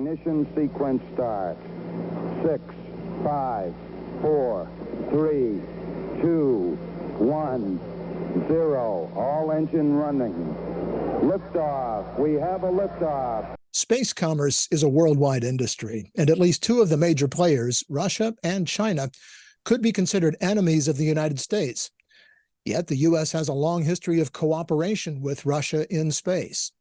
Ignition sequence start. 6, 5, 4, 3, 2, 1, 0. All engine running. Liftoff. We have a liftoff. Space commerce is a worldwide industry, and at least two of the major players, Russia and China, could be considered enemies of the United States. Yet the U.S. has a long history of cooperation with Russia in space.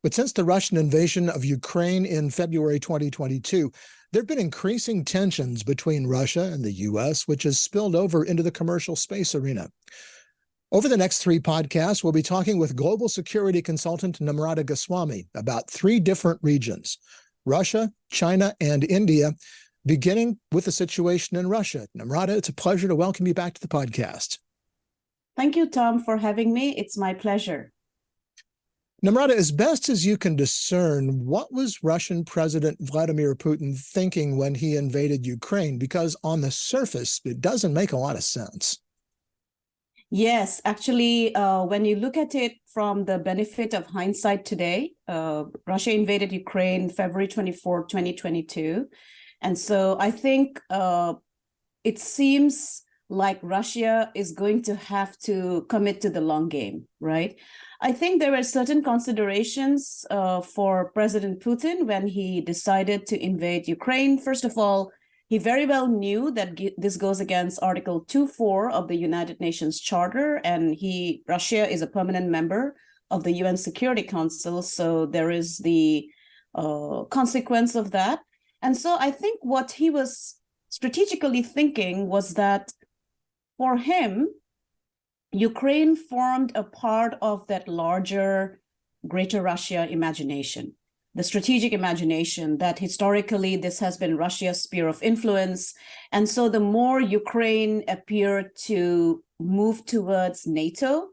But since the Russian invasion of Ukraine in February 2022, there have been increasing tensions between Russia and the U.S., which has spilled over into the commercial space arena. Over the next 3 podcasts, we'll be talking with global security consultant Namrata Goswami about 3 different regions, Russia, China, and India, beginning with the situation in Russia. Namrata, it's a pleasure to welcome you back to the podcast. Thank you, Tom, for having me. It's my pleasure. Namrata, as best as you can discern, what was Russian President Vladimir Putin thinking when he invaded Ukraine? Because on the surface, it doesn't make a lot of sense. Yes, actually, when you look at it from the benefit of hindsight today, Russia invaded Ukraine February 24, 2022. And so I think it seems like Russia is going to have to commit to the long game, right? I think there were certain considerations for President Putin when he decided to invade Ukraine. First of all, he very well knew that this goes against Article 2.4 of the United Nations Charter, and Russia is a permanent member of the UN Security Council, so there is the consequence of that. And so I think what he was strategically thinking was that for him, Ukraine formed a part of that larger Greater Russia imagination. The strategic imagination that historically this has been Russia's sphere of influence. And so the more Ukraine appeared to move towards NATO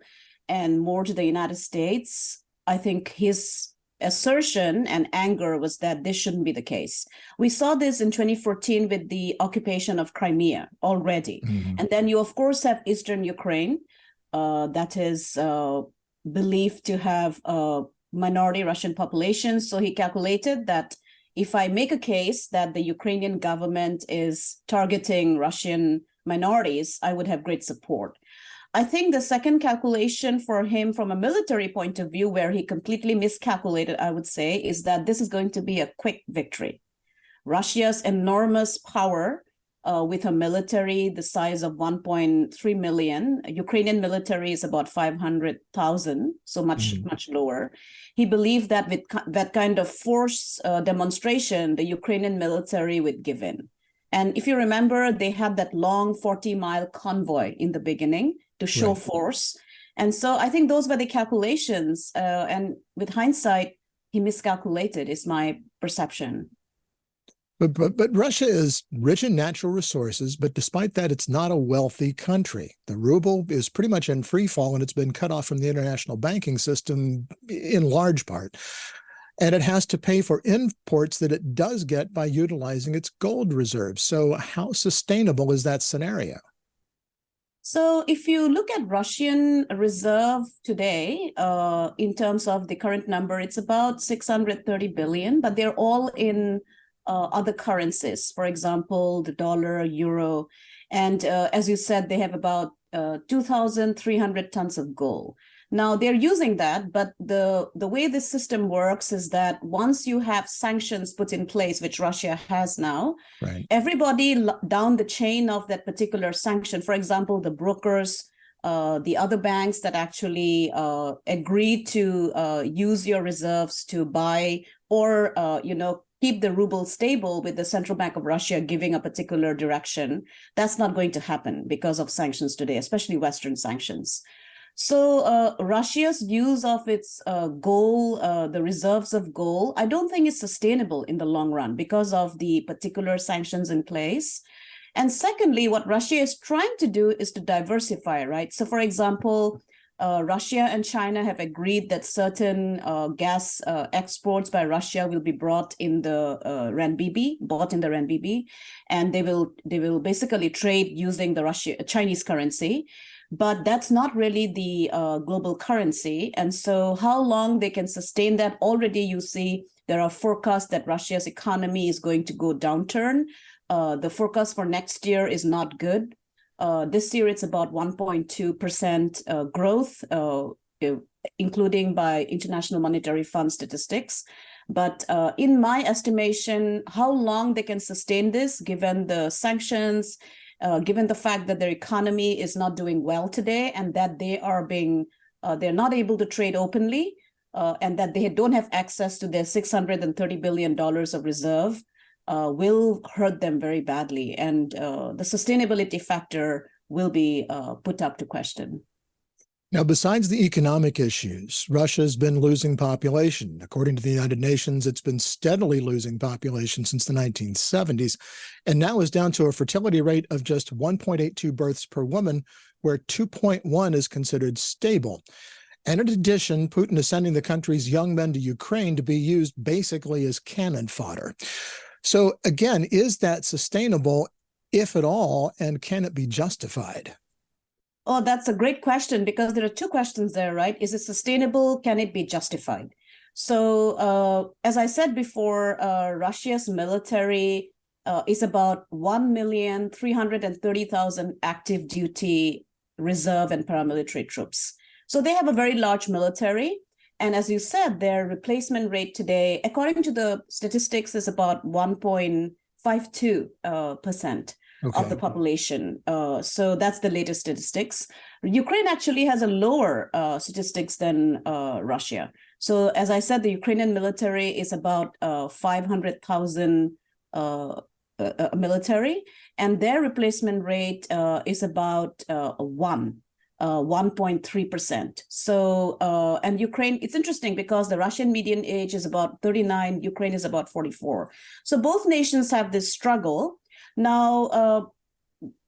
and more to the United States, I think his assertion and anger was that this shouldn't be the case. We saw this in 2014 with the occupation of Crimea already. Mm-hmm. And then you, of course, have Eastern Ukraine that is believed to have minority Russian population. So he calculated that if I make a case that the Ukrainian government is targeting Russian minorities, I would have great support. I think the second calculation for him from a military point of view, where he completely miscalculated, I would say, is that this is going to be a quick victory. Russia's enormous power with a military the size of 1.3 million. Ukrainian military is about 500,000, so much lower. He believed that with that kind of force demonstration, the Ukrainian military would give in. And if you remember, they had that long 40-mile convoy in the beginning to show force. And so I think those were the calculations. And with hindsight, he miscalculated, is my perception. But Russia is rich in natural resources, but despite that, it's not a wealthy country. The ruble is pretty much in free fall, and it's been cut off from the international banking system in large part. And it has to pay for imports that it does get by utilizing its gold reserves. So how sustainable is that scenario? So if you look at Russian reserve today, in terms of the current number, it's about 630 billion, but they're all in other currencies, for example, the dollar, euro, and as you said, they have about 2,300 tons of gold. Now they're using that, but the way this system works is that once you have sanctions put in place, which Russia has now, everybody down the chain of that particular sanction, for example, the brokers, the other banks that actually agreed to use your reserves to buy or, keep the ruble stable with the Central Bank of Russia giving a particular direction, that's not going to happen because of sanctions today, especially Western sanctions. So Russia's use of its gold, the reserves of gold, I don't think is sustainable in the long run because of the particular sanctions in place. And secondly, what Russia is trying to do is to diversify, right? So for example, Russia and China have agreed that certain gas exports by Russia will be brought in the renminbi, and they will basically trade using the Chinese currency. But that's not really the global currency. And so how long they can sustain that, already you see There are forecasts that Russia's economy is going to go downturn. The forecast for next year is not good. This year, it's about 1.2% growth, including by International Monetary Fund statistics. But in my estimation, how long they can sustain this, given the sanctions, given the fact that their economy is not doing well today, and that they're not able to trade openly, and that they don't have access to their $630 billion of reserve, will hurt them very badly. And the sustainability factor will be put up to question. Now, besides the economic issues, Russia's been losing population. According to the United Nations, it's been steadily losing population since the 1970s, and now is down to a fertility rate of just 1.82 births per woman, where 2.1 is considered stable. And in addition, Putin is sending the country's young men to Ukraine to be used basically as cannon fodder. So again, is that sustainable, if at all, and can it be justified? Oh, that's a great question, because there are two questions there, right? Is it sustainable? Can it be justified? So as I said before, Russia's military is about 1,330,000 active duty reserve and paramilitary troops. So they have a very large military. And as you said, their replacement rate today, according to the statistics, is about 1.52%. Okay. Of the population. So that's the latest statistics. Ukraine actually has a lower statistics than Russia. So as I said, the Ukrainian military is about 500,000 military, and their replacement rate is about 1.3%. So, and Ukraine, it's interesting because the Russian median age is about 39, Ukraine is about 44. So both nations have this struggle. Now,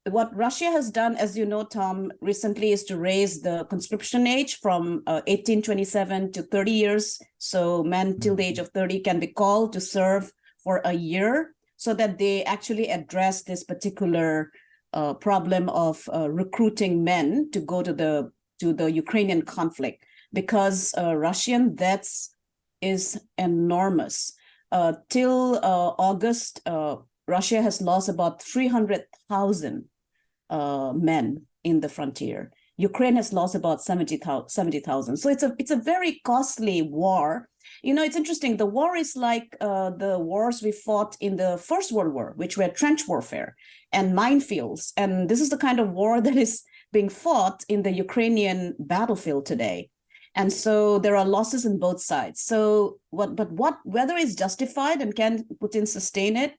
what Russia has done, as you know, Tom, recently is to raise the conscription age from 1827 to 30 years. So men till the age of 30 can be called to serve for a year, so that they actually address this particular problem of recruiting men to go to the Ukrainian conflict, because Russian deaths is enormous. Till August, Russia has lost about 300,000 men in the frontier. Ukraine has lost about 70,000. So it's a very costly war. You know, it's interesting. The war is like the wars we fought in the First World War, which were trench warfare and minefields. And this is the kind of war that is being fought in the Ukrainian battlefield today. And so there are losses on both sides. So whether it's justified and can Putin sustain it?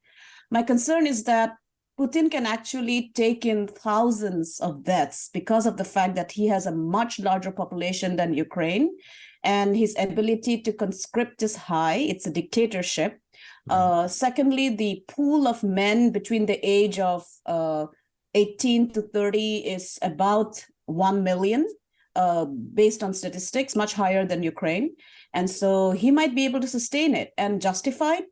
My concern is that Putin can actually take in thousands of deaths because of the fact that he has a much larger population than Ukraine, and his ability to conscript is high. It's a dictatorship. Right. Secondly, the pool of men between the age of 18 to 30 is about 1 million, based on statistics, much higher than Ukraine. And so he might be able to sustain it and justify it.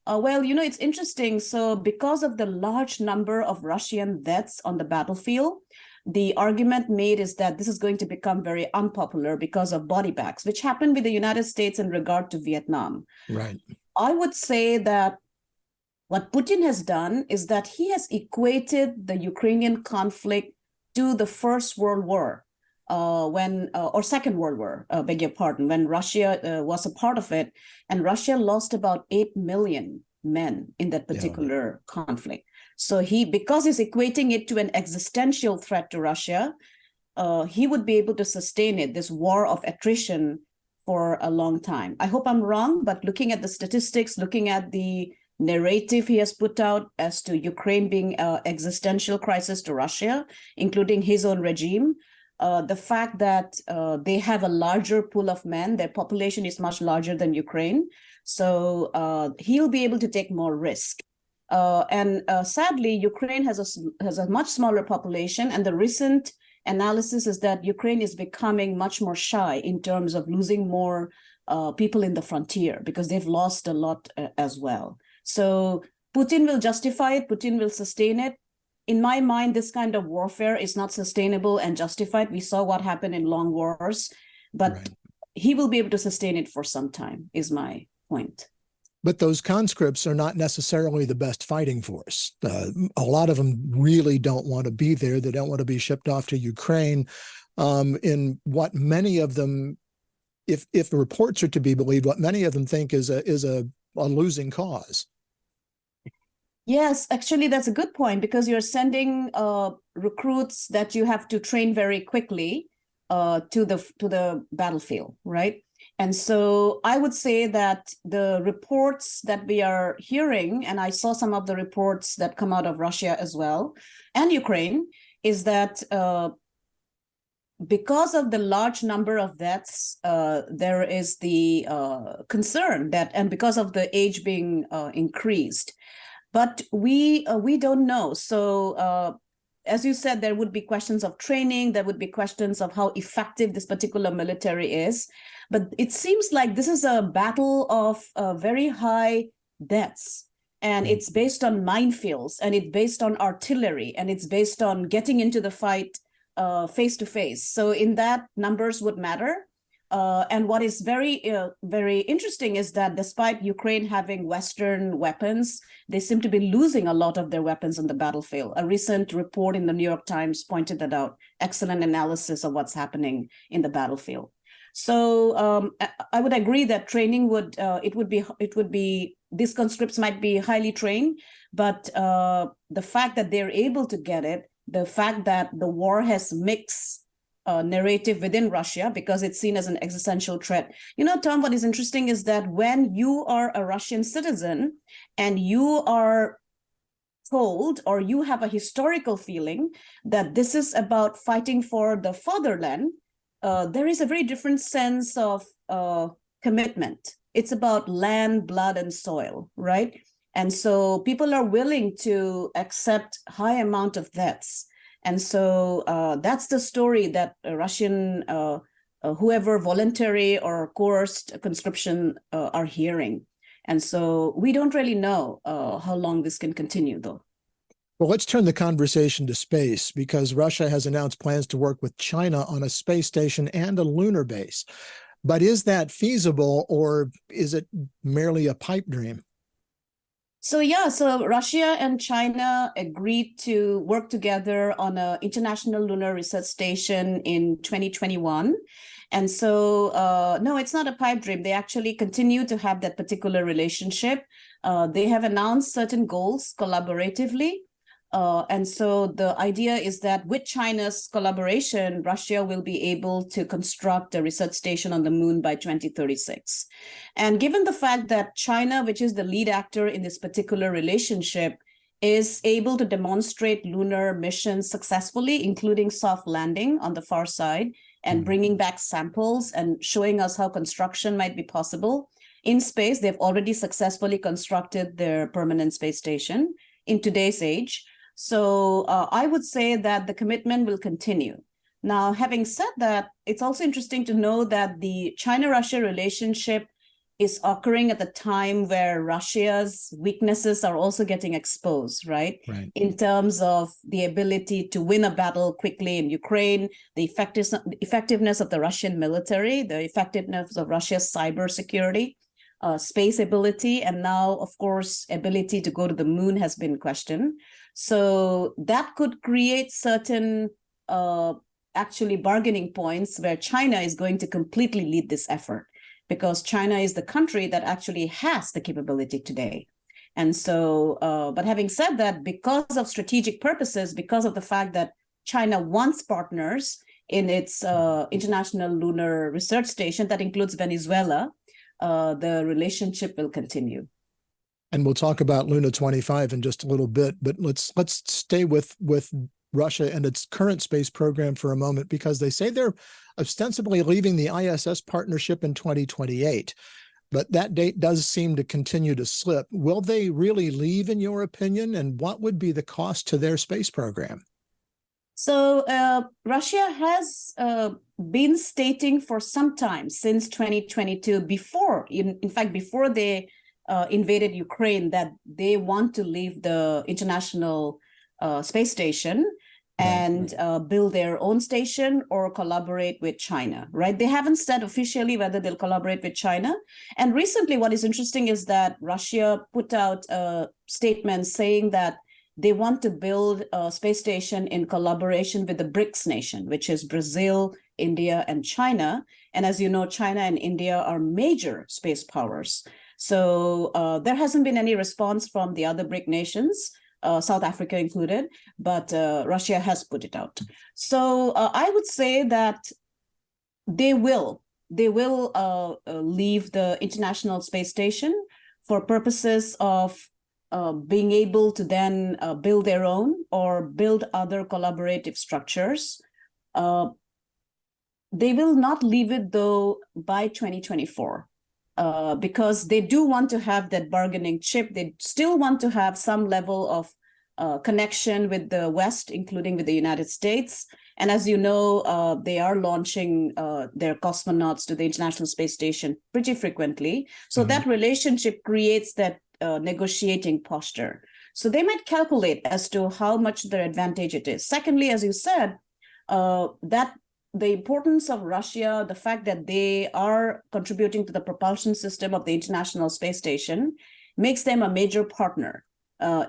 Well, you know, it's interesting. So because of the large number of Russian deaths on the battlefield, the argument made is that this is going to become very unpopular because of body bags, which happened with the United States in regard to Vietnam. Right. I would say that what Putin has done is that he has equated the Ukrainian conflict to the First World War, or Second World War, beg your pardon, when Russia was a part of it, and Russia lost about 8 million men in that particular conflict. So because he's equating it to an existential threat to Russia, he would be able to sustain it, this war of attrition, for a long time. I hope I'm wrong, but looking at the statistics, looking at the narrative he has put out as to Ukraine being an existential crisis to Russia, including his own regime, the fact that they have a larger pool of men, their population is much larger than Ukraine, so he'll be able to take more risk. And sadly, Ukraine has a much smaller population, and the recent analysis is that Ukraine is becoming much more shy in terms of losing more people in the frontier, because they've lost a lot as well. So Putin will justify it, Putin will sustain it. In my mind, this kind of warfare is not sustainable and justified. We saw what happened in long wars, but he will be able to sustain it for some time, is my point. But those conscripts are not necessarily the best fighting force. A lot of them really don't want to be there. They don't want to be shipped off to Ukraine. In what many of them, if the reports are to be believed, what many of them think is a losing cause. Yes, actually, that's a good point, because you're sending recruits that you have to train very quickly to the battlefield, right? And so I would say that the reports that we are hearing, and I saw some of the reports that come out of Russia as well, and Ukraine, is that because of the large number of deaths, there is the concern that, and because of the age being increased, but we don't know. So as you said, there would be questions of training, there would be questions of how effective this particular military is. But it seems like this is a battle of very high deaths. And it's based on minefields, and it's based on artillery, and it's based on getting into the fight face to face. So in that, numbers would matter. And what is very, very interesting is that despite Ukraine having Western weapons, they seem to be losing a lot of their weapons on the battlefield. A recent report in the New York Times pointed that out. Excellent analysis of what's happening in the battlefield. So I would agree that training would be these conscripts might be highly trained, but the fact that they're able to get it, the fact that the war has mixed narrative within Russia because it's seen as an existential threat. You know, Tom, what is interesting is that when you are a Russian citizen and you are told, or you have a historical feeling that this is about fighting for the fatherland, there is a very different sense of commitment. It's about land, blood, and soil, right? And so people are willing to accept high amount of deaths. And so that's the story that Russian, whoever voluntary or coerced conscription are hearing. And so we don't really know how long this can continue, though. Well, let's turn the conversation to space, because Russia has announced plans to work with China on a space station and a lunar base. But is that feasible, or is it merely a pipe dream? So Russia and China agreed to work together on an international lunar research station in 2021. And so, no, it's not a pipe dream. They actually continue to have that particular relationship. They have announced certain goals collaboratively. And so the idea is that with China's collaboration, Russia will be able to construct a research station on the moon by 2036. And given the fact that China, which is the lead actor in this particular relationship, is able to demonstrate lunar missions successfully, including soft landing on the far side and bringing back samples and showing us how construction might be possible in space. They've already successfully constructed their permanent space station in today's age. So I would say that the commitment will continue. Now, having said that, it's also interesting to know that the China-Russia relationship is occurring at the time where Russia's weaknesses are also getting exposed, right? In terms of the ability to win a battle quickly in Ukraine, the effectiveness of the Russian military, the effectiveness of Russia's cybersecurity, space ability, and now, of course, ability to go to the moon has been questioned. So that could create certain actually bargaining points where China is going to completely lead this effort, because China is the country that actually has the capability today. And so, but having said that, because of strategic purposes, because of the fact that China wants partners in its international lunar research station, that includes Venezuela, the relationship will continue. And we'll talk about Luna 25 in just a little bit, but let's stay with Russia and its current space program for a moment, because they say they're ostensibly leaving the ISS partnership in 2028, but that date does seem to continue to slip. Will they really leave, in your opinion, and what would be the cost to their space program? So Russia has been stating for some time, since 2022, before they invaded Ukraine, that they want to leave the International Space Station. and build their own station or collaborate with China, right? They haven't said officially whether they'll collaborate with China. And recently, what is interesting is that Russia put out a statement saying that they want to build a space station in collaboration with the BRICS nation, which is Brazil, India, and China. And as you know, China and India are major space powers. So there hasn't been any response from the other BRIC nations, South Africa included, but Russia has put it out. So I would say that they will leave the International Space Station for purposes of being able to then build their own or build other collaborative structures. They will not leave it, though, by 2024. Because they do want to have that bargaining chip. They still want to have some level of connection with the West, including with the United States. And as you know, they are launching their cosmonauts to the International Space Station pretty frequently. So that relationship creates that negotiating posture. So they might calculate as to how much their advantage it is. Secondly, as you said, that the importance of Russia, the fact that they are contributing to the propulsion system of the International Space Station, makes them a major partner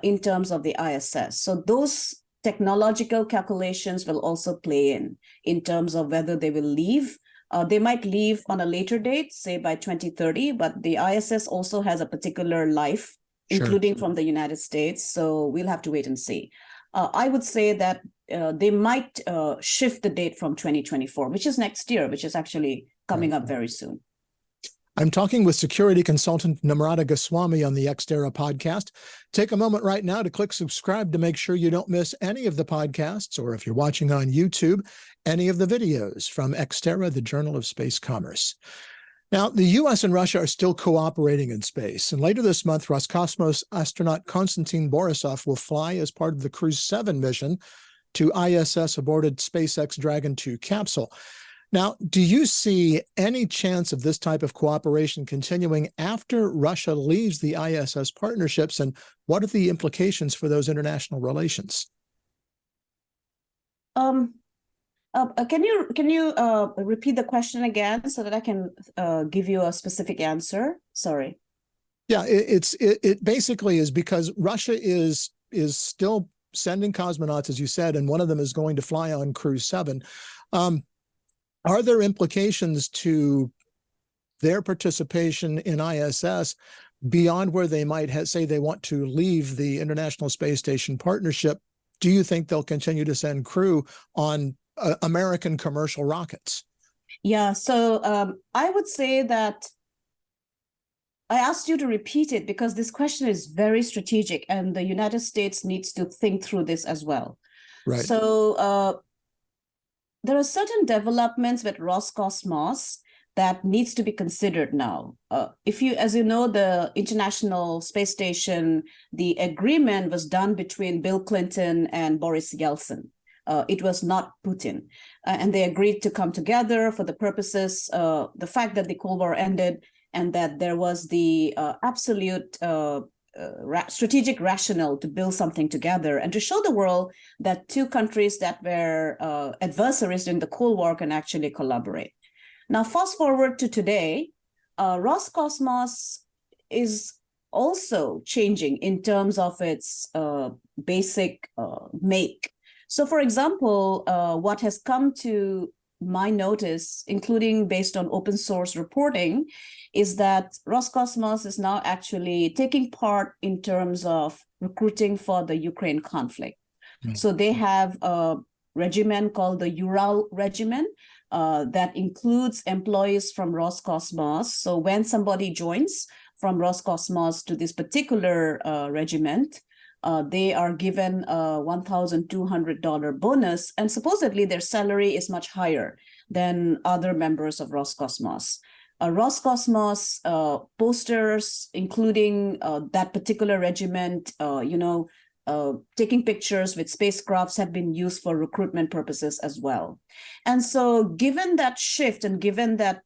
in terms of the ISS. So those technological calculations will also play in terms of whether they will leave. They might leave on a later date, say by 2030, but the ISS also has a particular life, including from the United States. So we'll have to wait and see. I would say that they might shift the date from 2024, which is next year, which is actually coming up very soon. I'm talking with security consultant Namrata Goswami on the Ex Terra Podcast. Take a moment right now to click subscribe to make sure you don't miss any of the podcasts, or if you're watching on YouTube, any of the videos from Ex Terra, the Journal of Space Commerce. Now, the U.S. and Russia are still cooperating in space, and later this month, Roscosmos astronaut Konstantin Borisov will fly as part of the Cruise 7 mission to ISS aboard SpaceX Dragon 2 capsule. Now, do you see any chance of this type of cooperation continuing after Russia leaves the ISS partnerships, and what are the implications for those international relations? Can you repeat the question again so that I can give you a specific answer? Sorry. Yeah, it basically is because Russia is still sending cosmonauts, as you said, and one of them is going to fly on Cruise 7. Are there implications to their participation in ISS beyond where they might say they want to leave the International Space Station partnership? Do you think they'll continue to send crew on American commercial rockets? Yeah, so I would say that I asked you to repeat it because this question is very strategic and the United States needs to think through this as well. Right. So there are certain developments with Roscosmos that needs to be considered now. As you know, the International Space Station, the agreement was done between Bill Clinton and Boris Yeltsin. It was not Putin. And they agreed to come together for the purposes, the fact that the Cold War ended and that there was the absolute strategic rationale to build something together and to show the world that two countries that were adversaries in the Cold War can actually collaborate. Now, fast forward to today, Roscosmos is also changing in terms of its basic make. So, for example, what has come to my notice, including based on open source reporting, is that Roscosmos is now actually taking part in terms of recruiting for the Ukraine conflict. Mm-hmm. So they have a regiment called the Ural Regiment that includes employees from Roscosmos. So when somebody joins from Roscosmos to this particular regiment, they are given a $1,200 bonus, and supposedly their salary is much higher than other members of Roscosmos. Roscosmos posters, including that particular regiment, taking pictures with spacecrafts have been used for recruitment purposes as well. And so given that shift and given that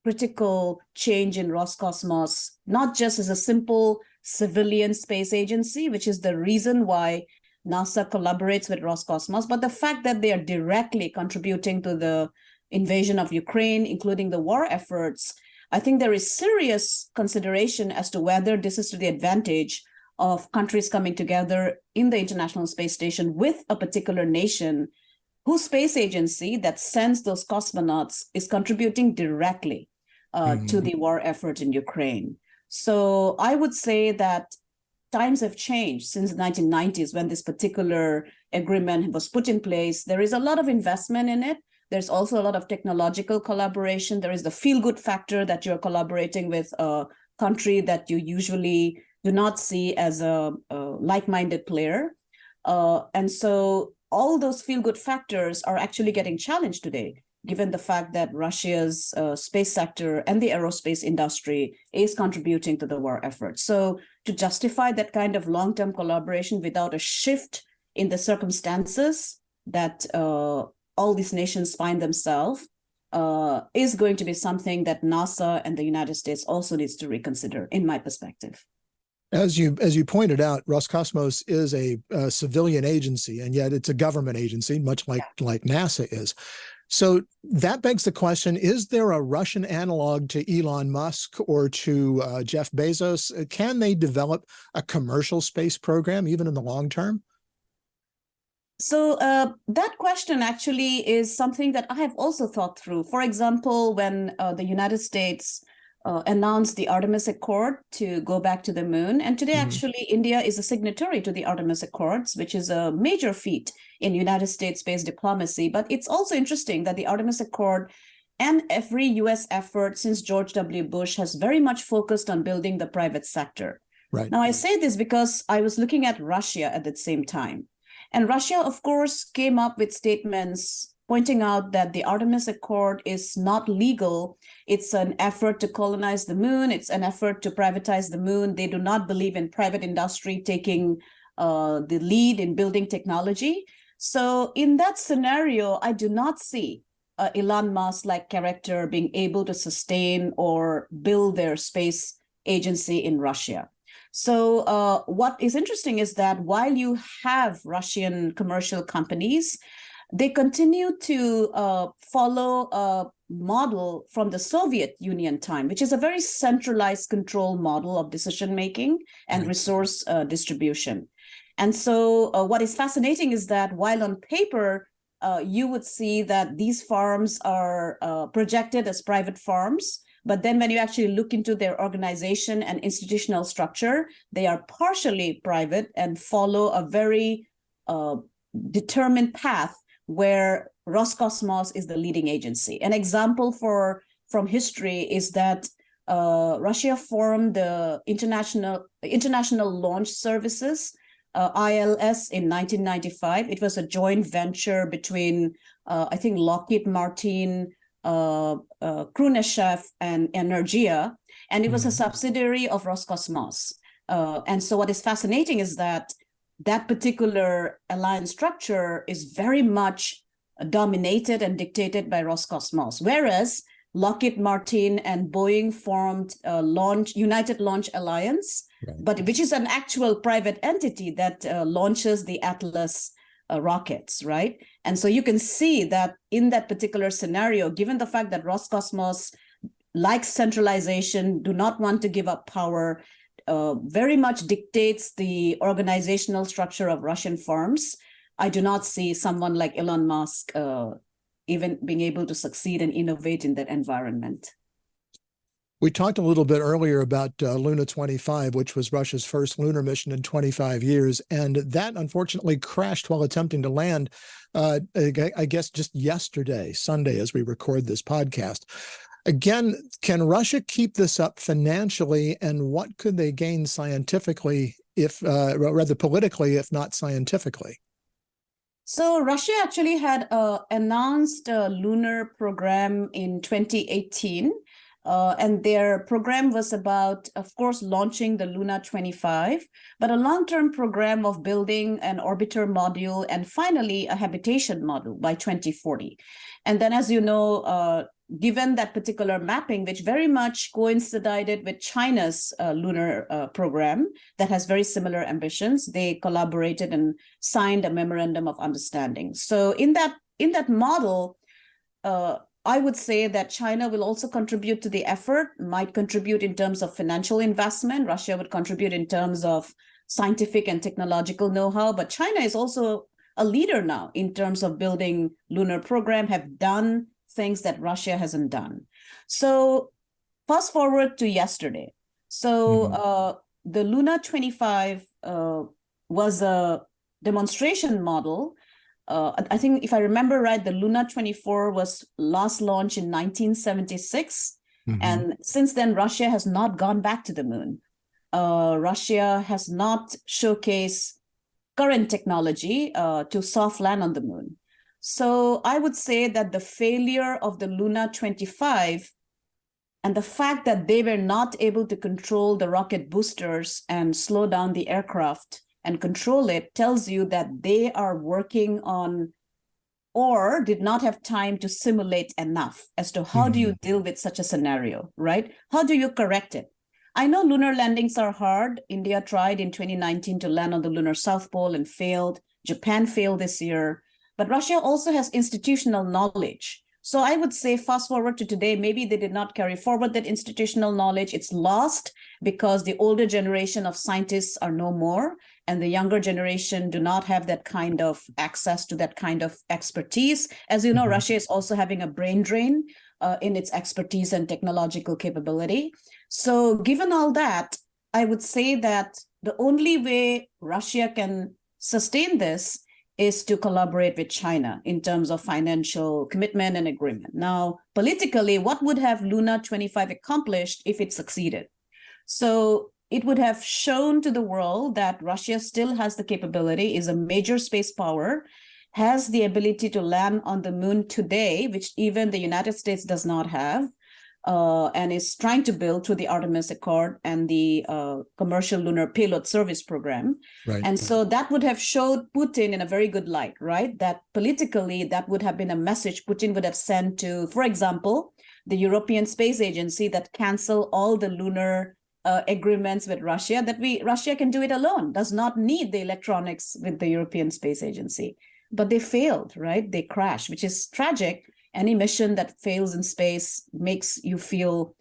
critical change in Roscosmos, not just as a simple civilian space agency, which is the reason why NASA collaborates with Roscosmos, but the fact that they are directly contributing to the invasion of Ukraine, including the war efforts, I think there is serious consideration as to whether this is to the advantage of countries coming together in the International Space Station with a particular nation whose space agency that sends those cosmonauts is contributing directly to the war effort in Ukraine. So I would say that times have changed since the 1990s when this particular agreement was put in place. There is a lot of investment in it. There's also a lot of technological collaboration. There is the feel-good factor that you're collaborating with a country that you usually do not see as a like-minded player. And so all those feel-good factors are actually getting challenged today, given the fact that Russia's space sector and the aerospace industry is contributing to the war effort. So to justify that kind of long-term collaboration without a shift in the circumstances that all these nations find themselves is going to be something that NASA and the United States also needs to reconsider, in my perspective. As you pointed out, Roscosmos is a civilian agency, and yet it's a government agency, much like NASA is. So that begs the question, is there a Russian analog to Elon Musk or to Jeff Bezos? Can they develop a commercial space program even in the long term? So that question actually is something that I have also thought through. For example, when the United States announced the Artemis Accord to go back to the moon. And today, actually, India is a signatory to the Artemis Accords, which is a major feat in United States space diplomacy. But it's also interesting that the Artemis Accord and every US effort since George W. Bush has very much focused on building the private sector. Right. Now, I say this because I was looking at Russia at the same time. And Russia, of course, came up with statements pointing out that the Artemis Accord is not legal. It's an effort to colonize the moon. It's an effort to privatize the moon. They do not believe in private industry taking the lead in building technology. So in that scenario, I do not see Elon Musk-like character being able to sustain or build their space agency in Russia. So what is interesting is that while you have Russian commercial companies, they continue to follow a model from the Soviet Union time, which is a very centralized control model of decision-making and resource distribution. And so what is fascinating is that while on paper, you would see that these farms are projected as private farms, but then when you actually look into their organization and institutional structure, they are partially private and follow a very determined path where Roscosmos is the leading agency. An example from history is that Russia formed the International Launch Services, ILS, in 1995. It was a joint venture between, I think, Lockheed Martin, Khrushchev, and Energia, and it was a subsidiary of Roscosmos. And so what is fascinating is that particular alliance structure is very much dominated and dictated by Roscosmos, whereas Lockheed Martin and Boeing formed United Launch Alliance, but which is an actual private entity that launches the Atlas rockets, right? And so you can see that in that particular scenario, given the fact that Roscosmos likes centralization, do not want to give up power, very much dictates the organizational structure of Russian firms, I do not see someone like Elon Musk even being able to succeed and innovate in that environment. We talked a little bit earlier about Luna 25, which was Russia's first lunar mission in 25 years. And that unfortunately crashed while attempting to land, I guess, just yesterday, Sunday, as we record this podcast. Again, can Russia keep this up financially, and what could they gain scientifically, rather politically, if not scientifically? So Russia actually had announced a lunar program in 2018, and their program was about, of course, launching the Luna 25, but a long-term program of building an orbiter module and finally a habitation module by 2040. And then, as you know, given that particular mapping, which very much coincided with China's lunar program that has very similar ambitions, they collaborated and signed a memorandum of understanding. So in that model, I would say that China will also contribute to the effort, might contribute in terms of financial investment. Russia would contribute in terms of scientific and technological know-how, but China is also a leader now in terms of building lunar program, have done things that Russia hasn't done. So fast forward to yesterday. So the Luna 25 was a demonstration model. I think if I remember right, the Luna 24 was last launched in 1976. And since then, Russia has not gone back to the moon. Russia has not showcased current technology to soft land on the moon. So I would say that the failure of the Luna 25 and the fact that they were not able to control the rocket boosters and slow down the aircraft and control it tells you that they are working on or did not have time to simulate enough as to how do you deal with such a scenario, right? How do you correct it? I know lunar landings are hard. India tried in 2019 to land on the lunar South Pole and failed. Japan failed this year. But Russia also has institutional knowledge. So I would say fast forward to today, maybe they did not carry forward that institutional knowledge. It's lost because the older generation of scientists are no more, and the younger generation do not have that kind of access to that kind of expertise. As you know, Russia is also having a brain drain in its expertise and technological capability. So given all that, I would say that the only way Russia can sustain this is to collaborate with China in terms of financial commitment and agreement. Now, politically, what would have Luna 25 accomplished if it succeeded? So it would have shown to the world that Russia still has the capability, is a major space power, has the ability to land on the moon today, which even the United States does not have, and is trying to build through the Artemis Accord and the Commercial Lunar Payload Service Program. Right. And so that would have showed Putin in a very good light, right? That politically, that would have been a message Putin would have sent to, for example, the European Space Agency that cancel all the lunar agreements with Russia, that Russia can do it alone, does not need the electronics with the European Space Agency. But they failed, right? They crashed, which is tragic. Any mission that fails in space makes you feel,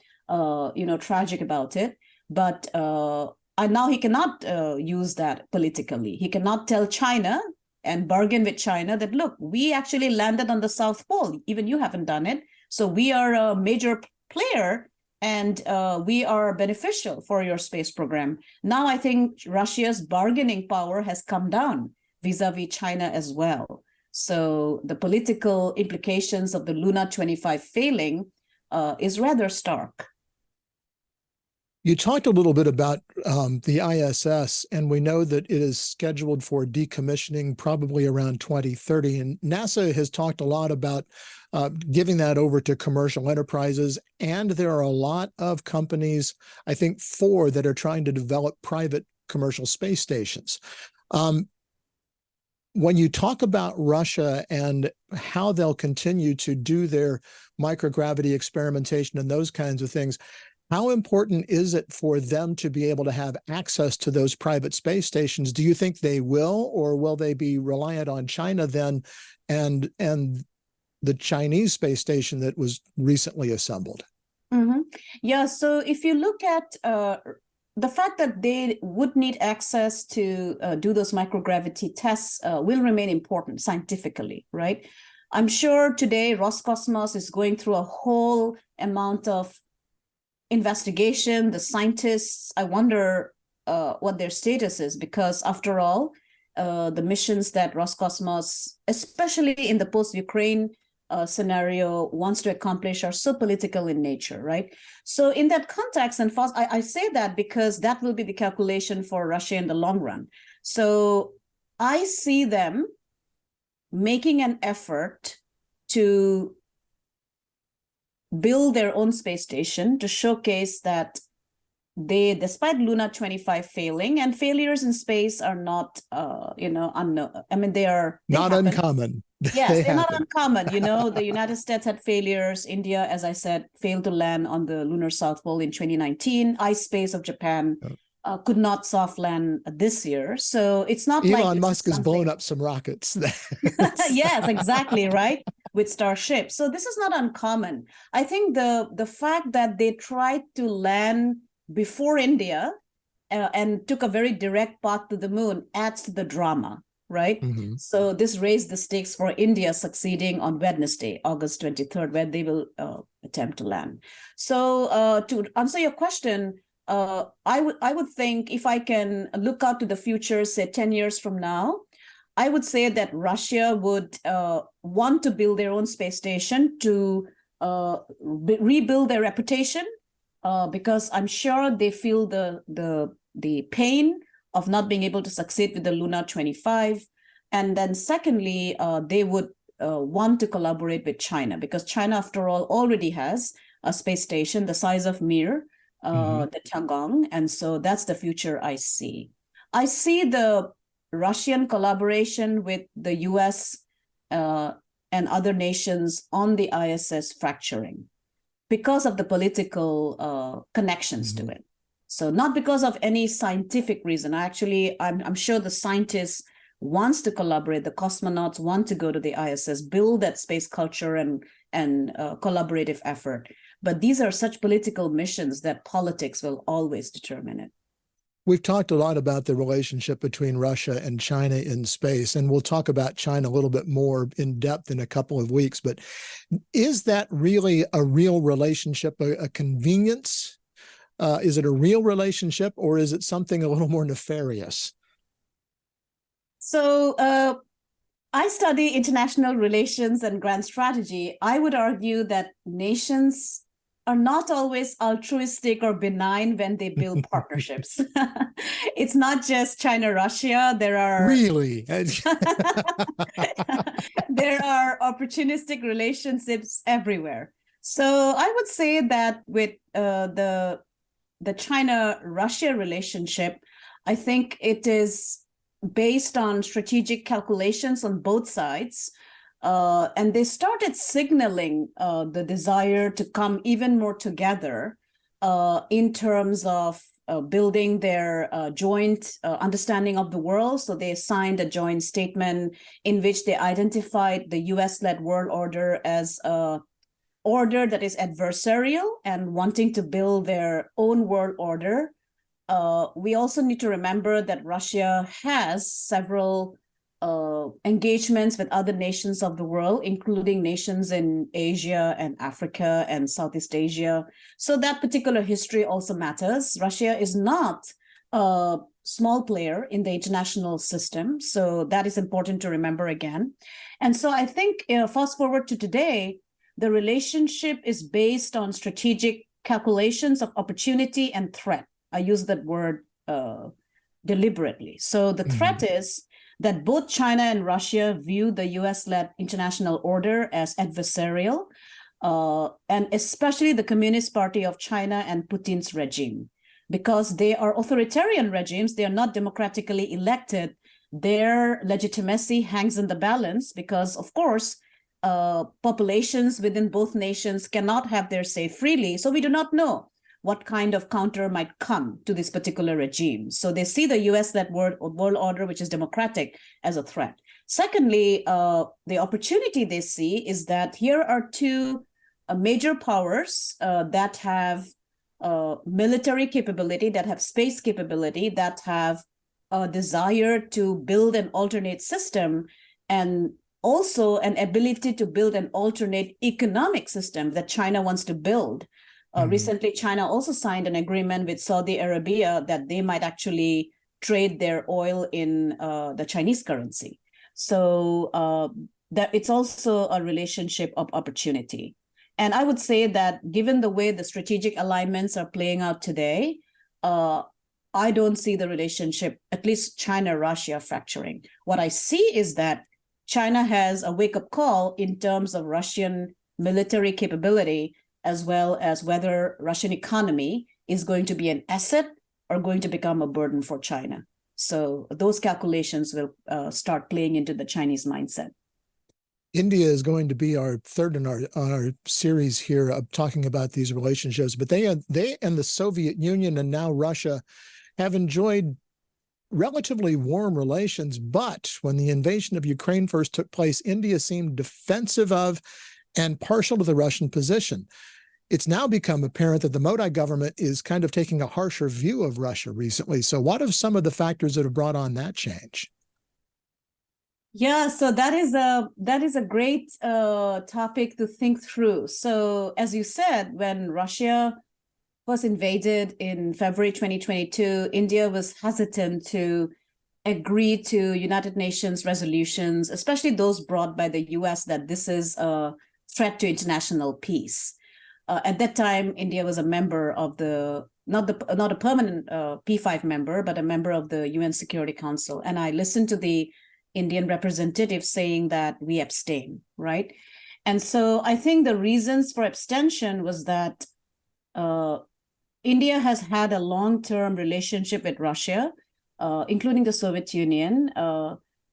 tragic about it. But now he cannot use that politically. He cannot tell China and bargain with China that, look, we actually landed on the South Pole. Even you haven't done it. So we are a major player and we are beneficial for your space program. Now I think Russia's bargaining power has come down vis-a-vis China as well. So the political implications of the Luna 25 failing is rather stark. You talked a little bit about the ISS, and we know that it is scheduled for decommissioning probably around 2030. And NASA has talked a lot about giving that over to commercial enterprises. And there are a lot of companies, I think 4, that are trying to develop private commercial space stations. When you talk about Russia and how they'll continue to do their microgravity experimentation and those kinds of things, how important is it for them to be able to have access to those private space stations? Do you think they will, or will they be reliant on China then and the Chinese space station that was recently assembled? Yeah, so if you look at the fact that they would need access to do those microgravity tests will remain important scientifically, right? I'm sure today Roscosmos is going through a whole amount of investigation. The scientists, I wonder what their status is, because after all, the missions that Roscosmos, especially in the post-Ukraine scenario, wants to accomplish are so political in nature, right? So in that context, and first, I say that because that will be the calculation for Russia in the long run. So I see them making an effort to build their own space station to showcase that they, despite Luna 25 failing, and failures in space are not, unknown. I mean, they not uncommon. Yes, they're not happen. uncommon. You know, the United States had failures. India, as I said, failed to land on the lunar South Pole in 2019. iSpace of Japan could not soft land this year. So it's not like Elon this is Musk has blown something. up some rockets. Yes, exactly, right? With Starship. So this is not uncommon. I think the fact that they tried to land before India and took a very direct path to the moon adds to the drama, right? Mhm. So this raised the stakes for India succeeding on Wednesday, August 23rd, where they will attempt to land. So to answer your question, I would think if I can look out to the future, say 10 years from now, I would say that Russia would want to build their own space station to rebuild their reputation, because I'm sure they feel the pain of not being able to succeed with the Lunar 25. And then secondly, they would want to collaborate with China, because China, after all, already has a space station the size of Mir, the Tiangong. And so that's the future I see. I see the Russian collaboration with the US and other nations on the ISS fracturing because of the political connections to it. So not because of any scientific reason. Actually, I'm sure the scientists wants to collaborate. The cosmonauts want to go to the ISS, build that space culture and collaborative effort. But these are such political missions that politics will always determine it. We've talked a lot about the relationship between Russia and China in space, and we'll talk about China a little bit more in depth in a couple of weeks. But is that really a real relationship, a convenience? Is it a real relationship, or is it something a little more nefarious? So I study international relations and grand strategy. I would argue that nations are not always altruistic or benign when they build partnerships. It's not just China-Russia. There are really there are opportunistic relationships everywhere. So I would say that with the China-Russia relationship, I think it is based on strategic calculations on both sides. And they started signaling the desire to come even more together in terms of building their joint understanding of the world. So they signed a joint statement in which they identified the US-led world order as a order that is adversarial and wanting to build their own world order. We also need to remember that Russia has several engagements with other nations of the world, including nations in Asia and Africa and Southeast Asia. So that particular history also matters. Russia is not a small player in the international system. So that is important to remember again. And so I think fast forward to today, the relationship is based on strategic calculations of opportunity and threat. I use that word deliberately. So the threat is that both China and Russia view the US-led international order as adversarial, and especially the Communist Party of China and Putin's regime. Because they are authoritarian regimes, they are not democratically elected. Their legitimacy hangs in the balance because, of course, populations within both nations cannot have their say freely. So we do not know what kind of counter might come to this particular regime. So they see the US-led world order, which is democratic, as a threat. Secondly, the opportunity they see is that here are two major powers that have military capability, that have space capability, that have a desire to build an alternate system, and also an ability to build an alternate economic system that China wants to build. Recently, China also signed an agreement with Saudi Arabia that they might actually trade their oil in the Chinese currency. So that it's also a relationship of opportunity. And I would say that given the way the strategic alignments are playing out today, I don't see the relationship, at least China-Russia, fracturing. What I see is that China has a wake-up call in terms of Russian military capability, as well as whether Russian economy is going to be an asset or going to become a burden for China. So those calculations will start playing into the Chinese mindset. India is going to be our third in our series here of talking about these relationships, but they and the Soviet Union and now Russia have enjoyed relatively warm relations. But when the invasion of Ukraine first took place, India seemed defensive of and partial to the Russian position. It's now become apparent that the Modi government is kind of taking a harsher view of Russia recently. So what are some of the factors that have brought on that change? Yeah, so that is a great topic to think through. So as you said, when Russia was invaded in February 2022, India was hesitant to agree to United Nations resolutions, especially those brought by the US, that this is a threat to international peace. At that time, India was a member of not a permanent P5 member, but a member of the UN Security Council. And I listened to the Indian representative saying that we abstain, right? And so I think the reasons for abstention was that India has had a long-term relationship with Russia, including the Soviet Union.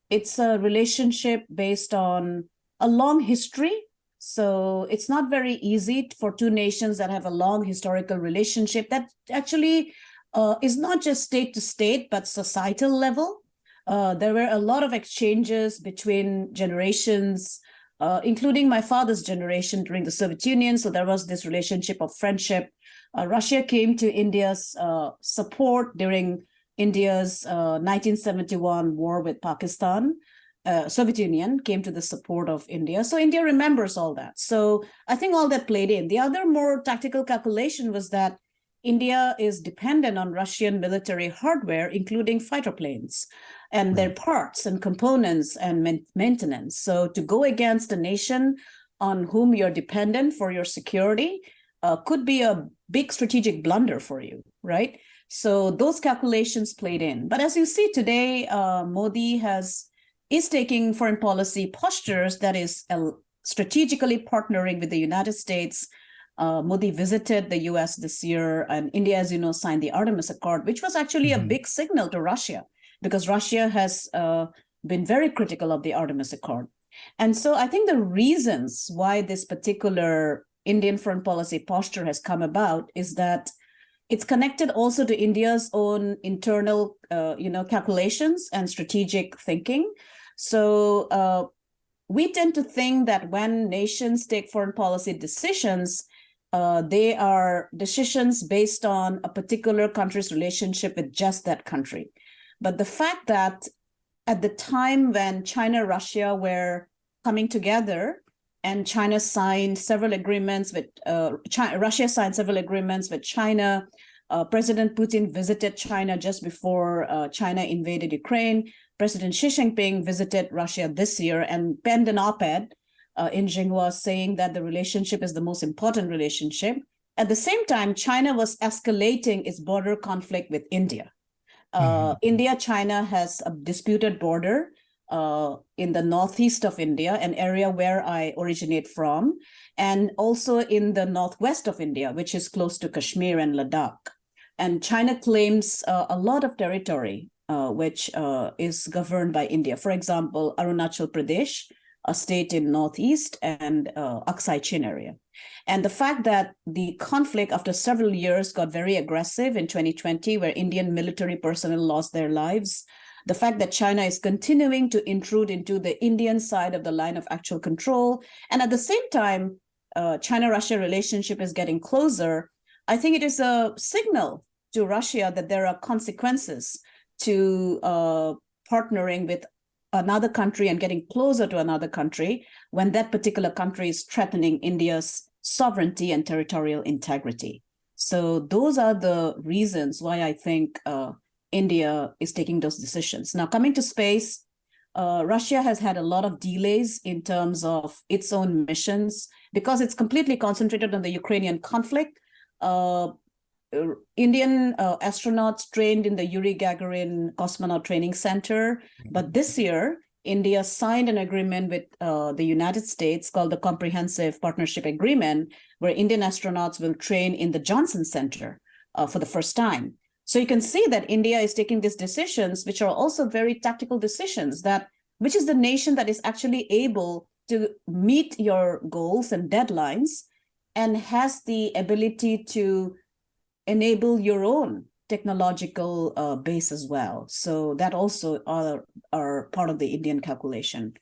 It's a relationship based on a long history. So it's not very easy for two nations that have a long historical relationship that actually is not just state to state, but societal level. There were a lot of exchanges between generations, including my father's generation during the Soviet Union. So there was this relationship of friendship. Russia came to India's support during India's 1971 war with Pakistan. Soviet Union came to the support of India. So India remembers all that. So I think all that played in. The other more tactical calculation was that India is dependent on Russian military hardware, including fighter planes and their parts and components and maintenance. So to go against a nation on whom you're dependent for your security could be a big strategic blunder for you, right? So those calculations played in. But as you see today, Modi is taking foreign policy postures that is strategically partnering with the United States. Modi visited the US this year, and India, as you know, signed the Artemis Accord, which was actually a big signal to Russia, because Russia has been very critical of the Artemis Accord. And so I think the reasons why this particular Indian foreign policy posture has come about is that it's connected also to India's own internal calculations and strategic thinking. So we tend to think that when nations take foreign policy decisions, they are decisions based on a particular country's relationship with just that country. But the fact that at the time when China-Russia were coming together and China signed several agreements with Russia signed several agreements with China, President Putin visited China just before China invaded Ukraine. President Xi Jinping visited Russia this year and penned an op-ed in Xinhua saying that the relationship is the most important relationship. At the same time, China was escalating its border conflict with India. India-China has a disputed border in the northeast of India, an area where I originate from, and also in the northwest of India, which is close to Kashmir and Ladakh. And China claims a lot of territory, which is governed by India. For example, Arunachal Pradesh, a state in northeast, and Aksai Chin area. And the fact that the conflict after several years got very aggressive in 2020, where Indian military personnel lost their lives, the fact that China is continuing to intrude into the Indian side of the line of actual control, and at the same time, China-Russia relationship is getting closer, I think it is a signal to Russia that there are consequences to partnering with another country and getting closer to another country when that particular country is threatening India's sovereignty and territorial integrity. So those are the reasons why I think India is taking those decisions. Now, coming to space, Russia has had a lot of delays in terms of its own missions because it's completely concentrated on the Ukrainian conflict. Indian astronauts trained in the Yuri Gagarin Cosmonaut Training Center. But this year, India signed an agreement with the United States called the Comprehensive Partnership Agreement, where Indian astronauts will train in the Johnson Center for the first time. So you can see that India is taking these decisions, which are also very tactical decisions, which is the nation that is actually able to meet your goals and deadlines and has the ability to enable your own technological base as well. So that also are part of the Indian calculation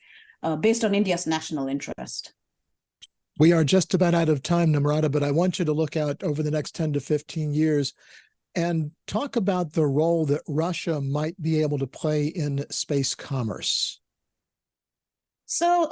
based on India's national interest. We are just about out of time, Namrata, but I want you to look out over the next 10 to 15 years and talk about the role that Russia might be able to play in space commerce. So,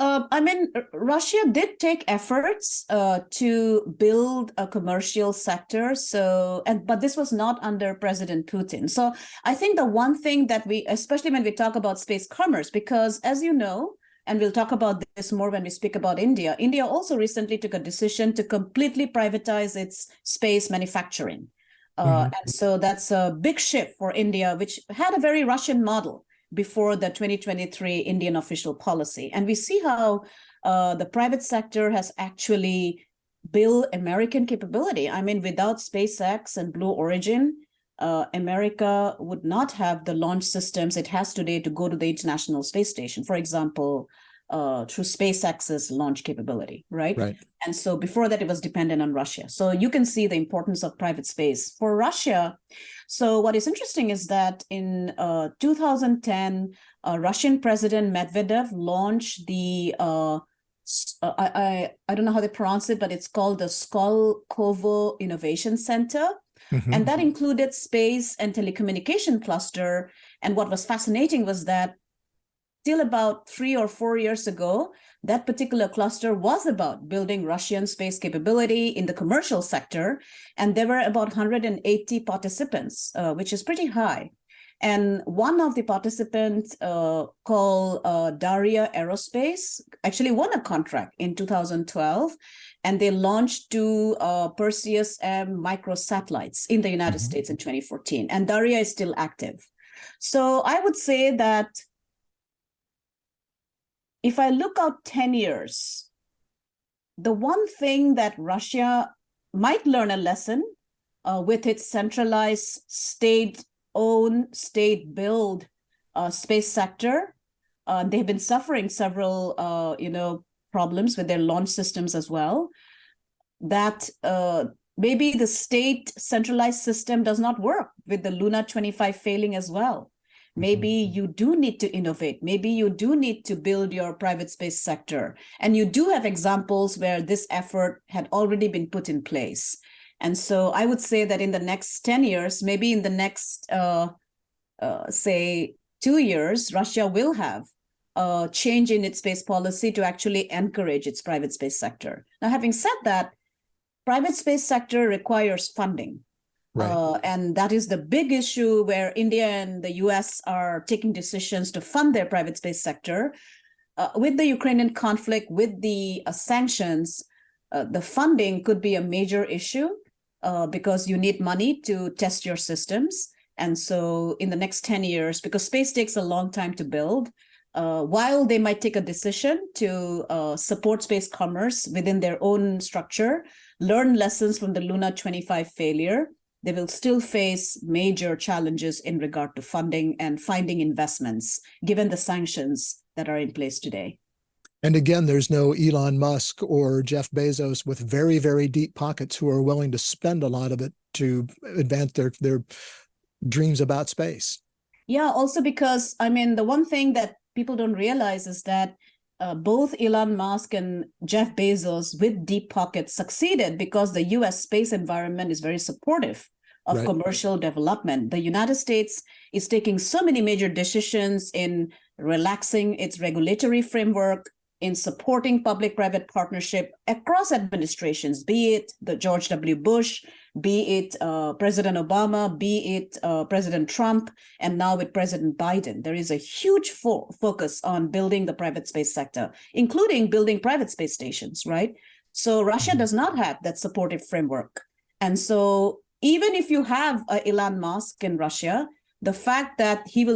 Russia did take efforts to build a commercial sector. But this was not under President Putin. So I think the one thing that especially when we talk about space commerce, because as you know, and we'll talk about this more when we speak about India, India also recently took a decision to completely privatize its space manufacturing. And so that's a big shift for India, which had a very Russian model before the 2023 Indian official policy. And we see how the private sector has actually built American capability. I mean, without SpaceX and Blue Origin, America would not have the launch systems it has today to go to the International Space Station, for example, through SpaceX's launch capability, right? And so before that, it was dependent on Russia. So you can see the importance of private space for Russia. So what is interesting is that in 2010, Russian President Medvedev launched the, I don't know how they pronounce it, but it's called the Skolkovo Innovation Center. And that included space and telecommunication cluster. And what was fascinating was that till about 3 or 4 years ago, that particular cluster was about building Russian space capability in the commercial sector. And there were about 180 participants, which is pretty high. And one of the participants called Daria Aerospace actually won a contract in 2012. And they launched 2 Perseus M microsatellites in the United States in 2014. And Daria is still active. So I would say that if I look out 10 years, the one thing that Russia might learn a lesson with its centralized state-owned, state-built space sector, they've been suffering several, problems with their launch systems as well, that maybe the state centralized system does not work with the Lunar 25 failing as well. Maybe you do need to innovate. Maybe you do need to build your private space sector. And you do have examples where this effort had already been put in place. And so I would say that in the next 10 years, maybe in the next, say, 2 years, Russia will have a change in its space policy to actually encourage its private space sector. Now, having said that, private space sector requires funding. And that is the big issue where India and the US are taking decisions to fund their private space sector. With the Ukrainian conflict, with the sanctions, the funding could be a major issue because you need money to test your systems. And so in the next 10 years, because space takes a long time to build, while they might take a decision to support space commerce within their own structure, learn lessons from the Lunar 25 failure, they will still face major challenges in regard to funding and finding investments, given the sanctions that are in place today. And again, there's no Elon Musk or Jeff Bezos with very, very deep pockets who are willing to spend a lot of it to advance their dreams about space. Yeah, also because, I mean, the one thing that people don't realize is that both Elon Musk and Jeff Bezos with deep pockets succeeded because the US space environment is very supportive of commercial development. The United States is taking so many major decisions in relaxing its regulatory framework, in supporting public-private partnership across administrations, be it the George W. Bush, be it President Obama, be it President Trump, and now with President Biden. There is a huge focus on building the private space sector, including building private space stations, right? So Russia does not have that supportive framework. And so even if you have Elon Musk in Russia, the fact that he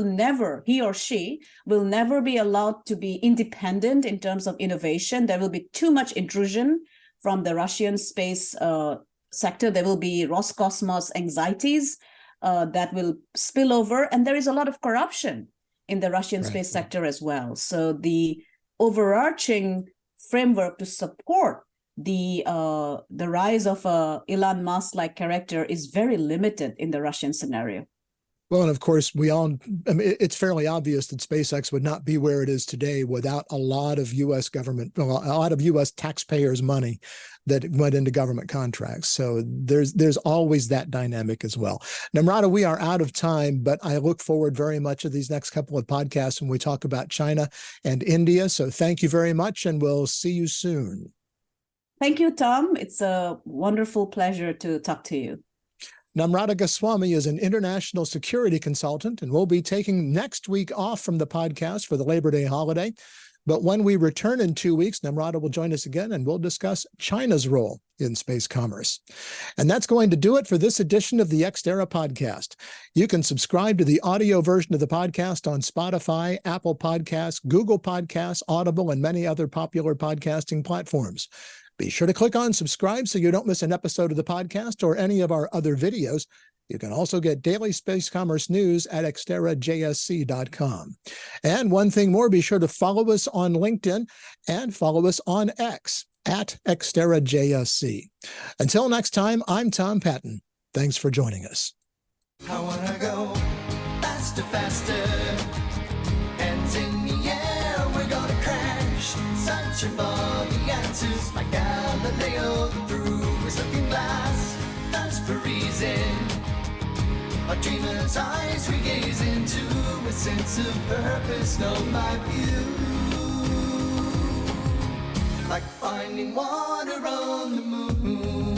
or she will never be allowed to be independent in terms of innovation, there will be too much intrusion from the Russian space sector. There will be Roscosmos anxieties that will spill over. And there is a lot of corruption in the Russian space sector as well. So the overarching framework to support the rise of Elon Musk-like character is very limited in the Russian scenario. Well, and of course, it's fairly obvious that SpaceX would not be where it is today without a lot of U.S. government, a lot of U.S. taxpayers' money that went into government contracts. So there's always that dynamic as well. Namrata, we are out of time, but I look forward very much to these next couple of podcasts when we talk about China and India. So thank you very much, and we'll see you soon. Thank you, Tom. It's a wonderful pleasure to talk to you. Namrata Goswami is an international security consultant and will be taking next week off from the podcast for the Labor Day holiday. But when we return in 2 weeks, Namrata will join us again and we'll discuss China's role in space commerce. And that's going to do it for this edition of the Ex Terra Podcast. You can subscribe to the audio version of the podcast on Spotify, Apple Podcasts, Google Podcasts, Audible, and many other popular podcasting platforms. Be sure to click on subscribe so you don't miss an episode of the podcast or any of our other videos. You can also get daily space commerce news at xterrajsc.com. And one thing more, be sure to follow us on LinkedIn and follow us on X at xterrajsc. Until next time, I'm Tom Patton. Thanks for joining us. I wanna go faster, faster. Hands in the air, we're gonna crash. Searching for the answers, like Galileo, through his looking glass. Thirst for reason, our dreamer's eyes we gaze into, a sense of purpose, know my view. Like finding water on the moon.